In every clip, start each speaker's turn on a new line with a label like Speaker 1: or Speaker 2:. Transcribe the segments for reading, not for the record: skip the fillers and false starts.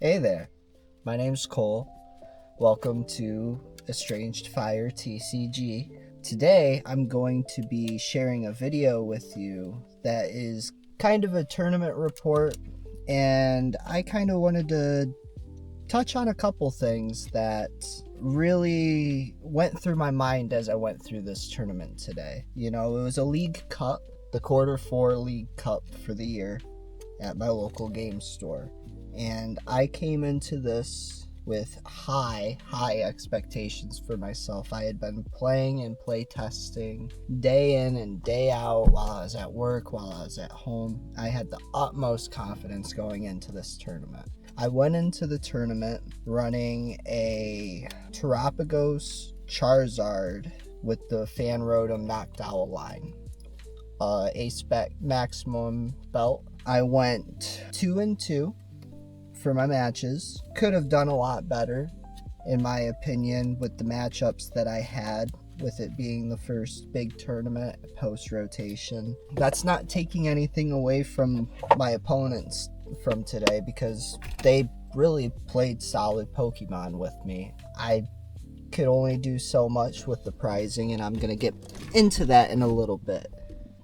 Speaker 1: Hey there, my name's Cole. Welcome to Estranged Fire TCG. Today I'm going to be sharing a video with you that is kind of a tournament report, and I kind of wanted to touch on a couple things that really went through my mind as I went through this tournament today. You know, it was a league cup, the quarter 4 league cup for the year at my local game store. And I came into this with high expectations for myself. I had been playing and play testing day in and day out while I was at work, while I was at home. I had the utmost confidence going into this tournament. I went into the tournament running a Terapagos Charizard with the Fan Rotom Noctowl line. ACESPEC maximum belt. I went 2-2 for my matches. Could have done a lot better, in my opinion, with the matchups that I had, with it being the first big tournament post-rotation. That's not taking anything away from my opponents from today, because they really played solid Pokemon with me. I could only do so much with the prizing, and I'm going to get into that in a little bit.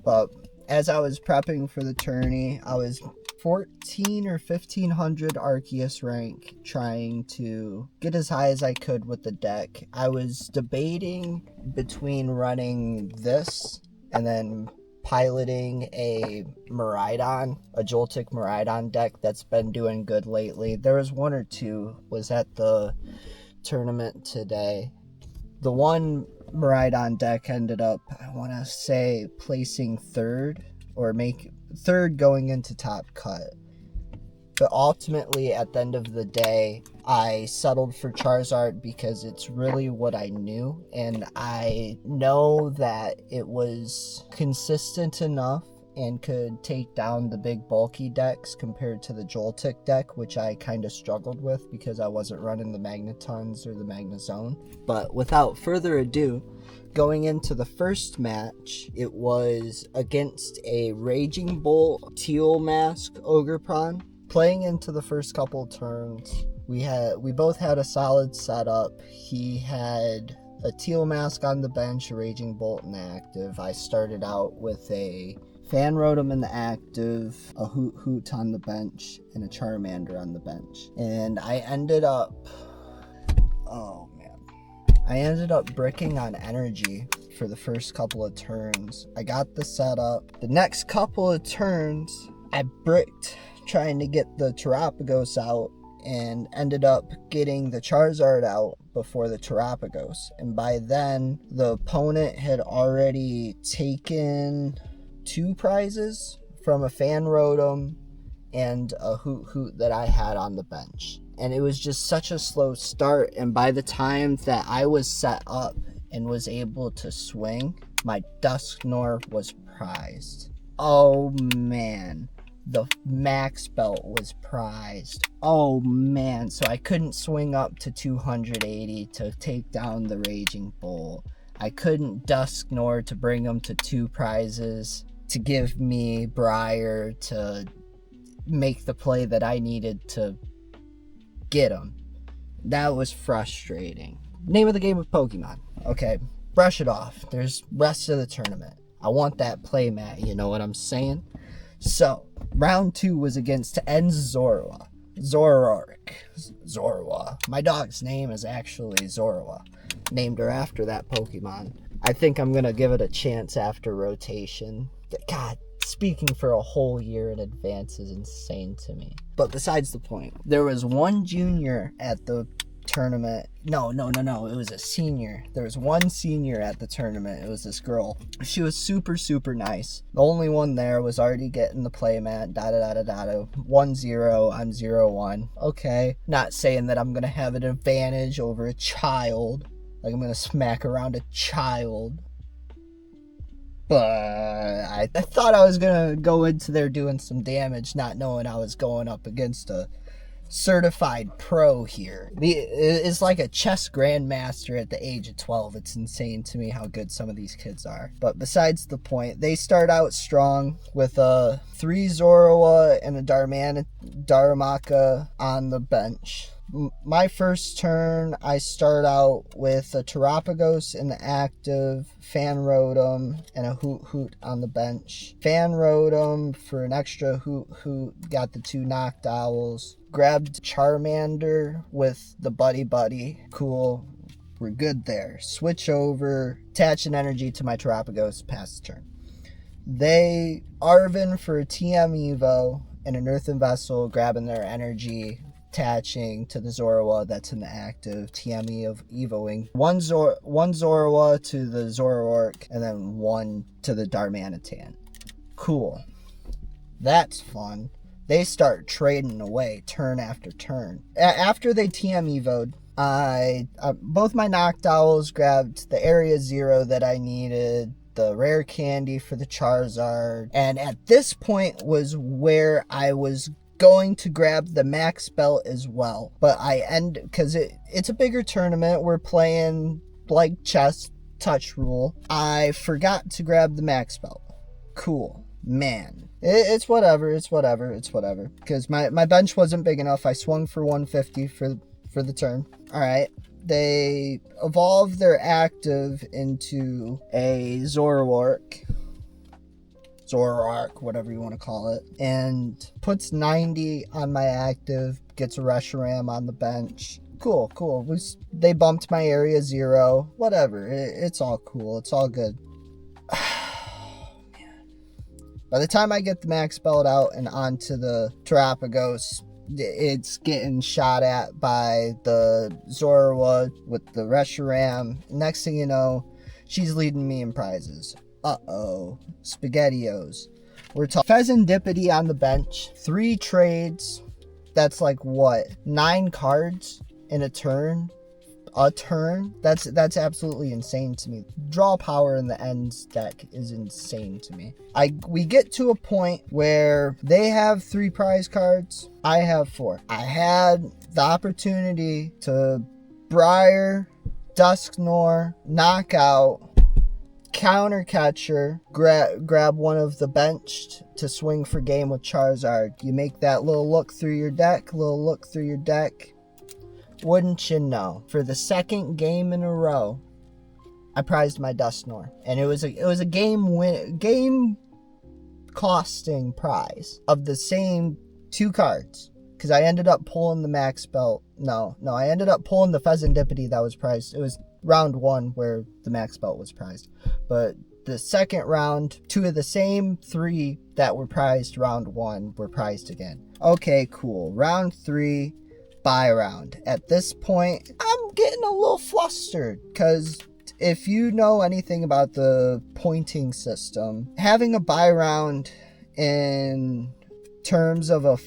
Speaker 1: But as I was prepping for the tourney, I was 14 or 1500 Arceus rank, trying to get as high as I could with the deck. I was debating between running this and then piloting a Miraidon, a Joltik Miraidon deck that's been doing good lately. There was one or two was at the tournament today. The one Miraidon deck ended up, I want to say, placing third, or make third going into top cut. But ultimately, at the end of the day, I settled for Charizard because it's really what I knew, and I know that it was consistent enough and could take down the big bulky decks compared to the Joltik deck, which I kind of struggled with because I wasn't running the Magnetons or the Magnezone. But without further ado, going into the first match, it was against a Raging Bolt Teal Mask Ogerpon. Playing into the first couple turns, we both had a solid setup. He had a Teal Mask on the bench, a Raging Bolt in the active. I started out with a Fan Rotom in the active, a Hoothoot on the bench, and a Charmander on the bench. And I ended up bricking on energy for the first couple of turns. I got the setup. The next couple of turns, I bricked trying to get the Terapagos out and ended up getting the Charizard out before the Terapagos. And by then, the opponent had already taken 2 prizes from a Fan Rotom and a Hoothoot that I had on the bench. And it was just such a slow start, and by the time that I was set up and was able to swing, my Dusknoir was prized. Oh man, the max belt was prized. Oh man, so I couldn't swing up to 280 to take down the Raging Bull. I couldn't Dusknoir to bring him to 2 prizes to give me Briar to make the play that I needed to get him. That was frustrating. Name of the game of Pokemon. Okay, brush it off. There's rest of the tournament. I want that playmat, you know what I'm saying? So, round 2 was against Zorua. My dog's name is actually Zorua. Named her after that Pokemon. I think I'm gonna give it a chance after rotation. God, speaking for a whole year in advance is insane to me. But besides the point, there was one junior at the tournament. No, it was a senior. There was one senior at the tournament. It was this girl. She was super nice. The only one there was already getting the playmat. 1-0, I'm 0-1. Okay, not saying that I'm gonna have an advantage over a child. Like I'm gonna smack around a child. But I thought I was going to go into there doing some damage, not knowing I was going up against a certified pro here. It's like a chess grandmaster at the age of 12. It's insane to me how good some of these kids are. But besides the point, they start out strong with a 3 Zorua and a Darumaka on the bench. My first turn, I start out with a Terapagos in the active, Fan Rotom, and a Hoothoot on the bench. Fan Rotom for an extra Hoothoot, got the 2 Noctowls. Grabbed Charmander with the Buddy-Buddy. Cool, we're good there. Switch over, attach an energy to my Terapagos, pass the turn. They Arven for a TM Evo and an Earthen Vessel, grabbing their energy, attaching to the Zorua that's in the active, TM of Evoing. One Zorua to the Zoroark, and then 1 to the Darmanitan. Cool. That's fun. They start trading away turn after turn. After they TM Evo'd, I both my Noctowls grabbed the Area 0 that I needed, the rare candy for the Charizard, and at this point was where I was going to grab the max belt as well. But because it's a bigger tournament, we're playing like chess, touch rule. I forgot to grab the max belt. Cool. Man. It's whatever, because my bench wasn't big enough. I swung for 150 for the turn. Alright. They evolve their active into a Zoroark, whatever you want to call it, and puts 90 on my active, gets a Reshiram on the bench. Cool. They bumped my Area 0. Whatever. It's all cool. It's all good. By the time I get the max belt out and onto the Terapagos, it's getting shot at by the Zorua with the Reshiram. Next thing you know, she's leading me in prizes. Uh-oh. SpaghettiOs. We're talking Fezandipiti on the bench. 3 trades. That's like what? 9 cards in a turn? That's absolutely insane to me. Draw power in the ends deck is insane to me. We get to a point where they have 3 prize cards, I have 4. I had the opportunity to Briar, Dusknoir, knockout, counter catcher, grab one of the benched to swing for game with Charizard. You make that little look through your deck, Wouldn't you know, for the second game in a row, I prized my Dusknoir, and it was a game costing prize of the same 2 cards, because I ended up pulling the max belt. No, I ended up pulling the Fezandipiti that was prized. It was round 1 where the max belt was prized, but the second round, 2 of the same 3 that were prized round 1 were prized again. Okay, cool. Round 3. Buy round. At this point, I'm getting a little flustered, because if you know anything about the pointing system, having a buy round in terms of a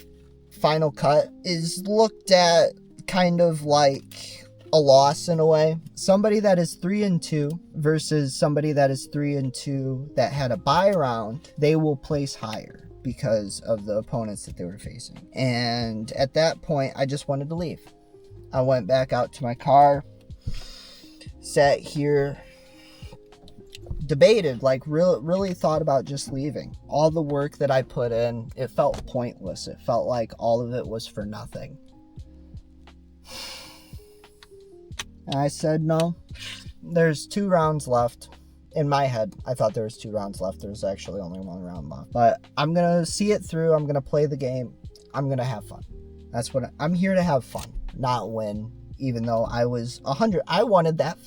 Speaker 1: final cut is looked at kind of like a loss in a way. Somebody that is 3-2 versus somebody that is 3-2 that had a buy round, they will place higher because of the opponents that they were facing. And at that point, I just wanted to leave. I went back out to my car, sat here, debated, really thought about just leaving. All the work that I put in, it felt pointless. It felt like all of it was for nothing. And I said, no, there's 2 rounds left. In my head, I thought there was 2 rounds left. There was actually only 1 round left. But I'm going to see it through. I'm going to play the game. I'm going to have fun. That's what I'm here to have fun, not win. Even though I was 100. I wanted that.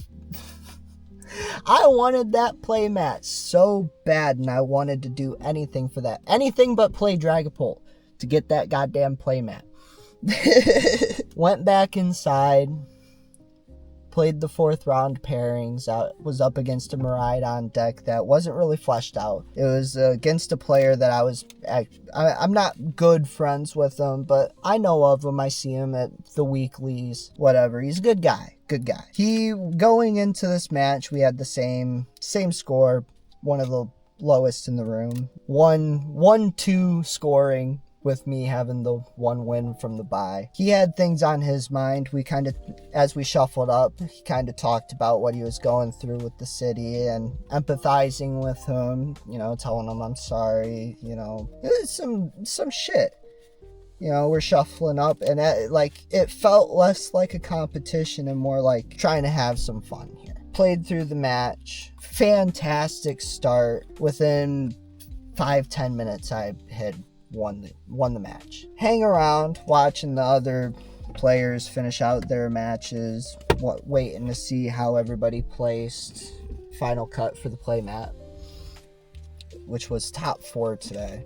Speaker 1: I wanted that play match so bad, and I wanted to do anything for that. Anything but play Dragapult to get that goddamn play mat. Went back inside. Played the 4th round pairings. I was up against a Miraidon deck that wasn't really fleshed out. It was against a player that I'm not good friends with him, but I know of him. I see him at the weeklies, whatever. He's a good guy. He, going into this match, we had the same score, one of the lowest in the room. 1-2 scoring with me having the 1 win from the bye. He had things on his mind. We kind of, as we shuffled up, he kind of talked about what he was going through with the city and empathizing with him, you know, telling him I'm sorry, you know, some shit. You know, we're shuffling up, and it felt less like a competition and more like trying to have some fun here. Played through the match. Fantastic start. Within 5-10 minutes, I had won the match. Hang around, watching the other players finish out their matches, waiting to see how everybody placed. Final cut for the playmat, which was top 4 today.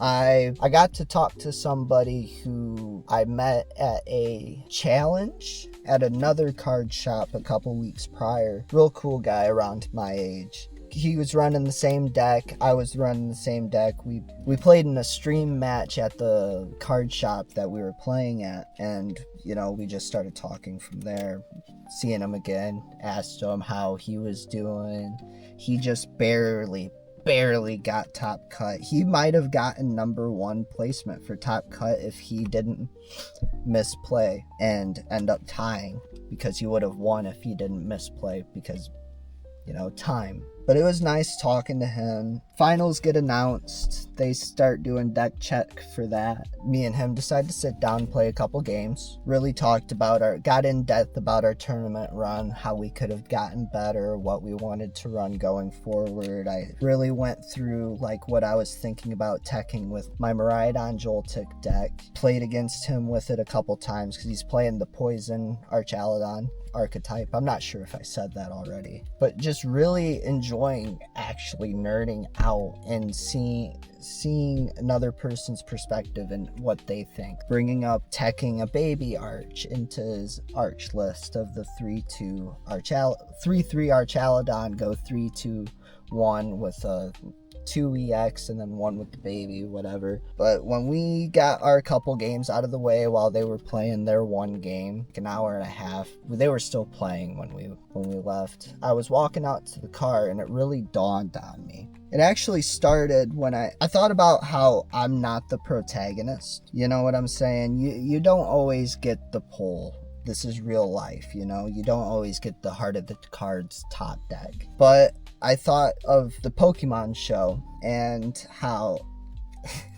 Speaker 1: I got to talk to somebody who I met at a challenge at another card shop a couple weeks prior. Real cool guy around my age. He was running the same deck. I was running the same deck. We played in a stream match at the card shop that we were playing at, and you know, we just started talking from there. Seeing him again, asked him how he was doing. He just barely got top cut. He might have gotten number 1 placement for top cut if he didn't misplay and end up tying, because he would have won if he didn't misplay, because, you know, time. But it was nice talking to him. Finals get announced. They start doing deck check for that. Me and him decided to sit down and play a couple games. Really got in depth about our tournament run, how we could have gotten better, what we wanted to run going forward. I really went through like what I was thinking about teching with my Miraidon Joltik deck. Played against him with it a couple times because he's playing the Poison Archaladon archetype. I'm not sure if I said that already, but just really enjoying actually nerding out and seeing another person's perspective and what they think. Bringing up teching a baby arch into his arch list of the 3-3 Archaladon, go 3-2-1 with a 2 EX and then 1 with the baby, whatever. But when we got our couple games out of the way while they were playing their 1 game, like an hour and a half, they were still playing when we left. I was walking out to the car and it really dawned on me. It actually started when I thought about how I'm not the protagonist. You know what I'm saying? You don't always get the pull. This is real life, you know? You don't always get the heart of the cards top deck. But I thought of the Pokemon show and how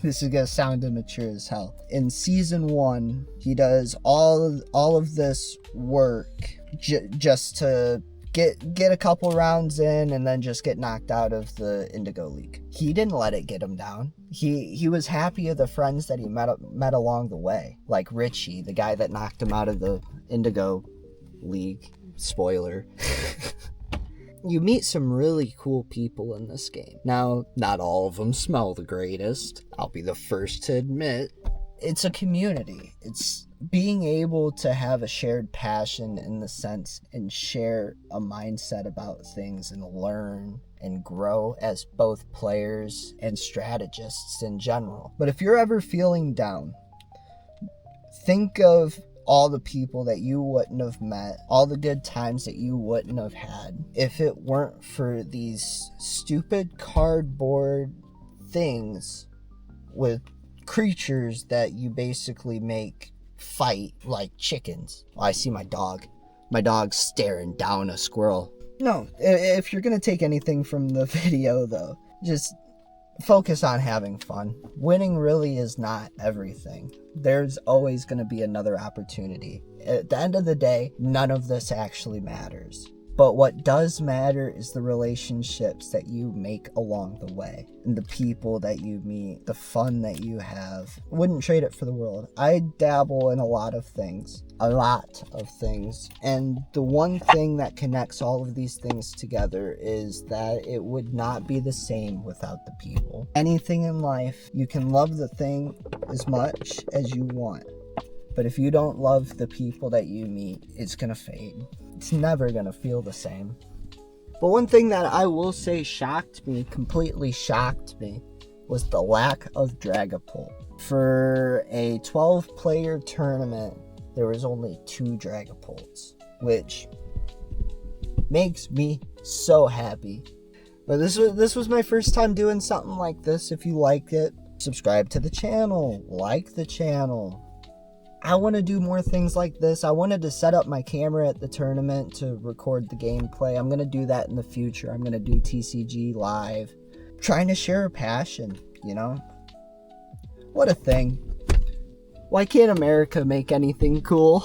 Speaker 1: this is gonna sound immature as hell. In season 1, he does all of this work just to get a couple rounds in and then just get knocked out of the Indigo League. He didn't let it get him down. He was happy of the friends that he met along the way, like Richie, the guy that knocked him out of the Indigo League. Spoiler. You meet some really cool people in this game. Now, not all of them smell the greatest. I'll be the first to admit. It's a community. It's being able to have a shared passion in the sense and share a mindset about things and learn and grow as both players and strategists in general. But if you're ever feeling down, think of all the people that you wouldn't have met, all the good times that you wouldn't have had if it weren't for these stupid cardboard things with creatures that you basically make fight like chickens. Oh, I see my dog. My dog's staring down a squirrel. No, if you're gonna take anything from the video though, just focus on having fun. Winning really is not everything. There's always going to be another opportunity. At the end of the day, none of this actually matters. But what does matter is the relationships that you make along the way and the people that you meet, the fun that you have. Wouldn't trade it for the world. I dabble in a lot of things. And the one thing that connects all of these things together is that it would not be the same without the people. Anything in life, you can love the thing as much as you want. But if you don't love the people that you meet, it's gonna fade. It's never gonna feel the same. But one thing that I will say completely shocked me, was the lack of Dragapult. For a 12-player tournament, there was only 2 Dragapults, which makes me so happy. But this was my first time doing something like this. If you liked it, subscribe to the channel, like the channel. I want to do more things like this. I wanted to set up my camera at the tournament to record the gameplay. I'm going to do that in the future. I'm going to do TCG live. Trying to share a passion, you know? What a thing. Why can't America make anything cool?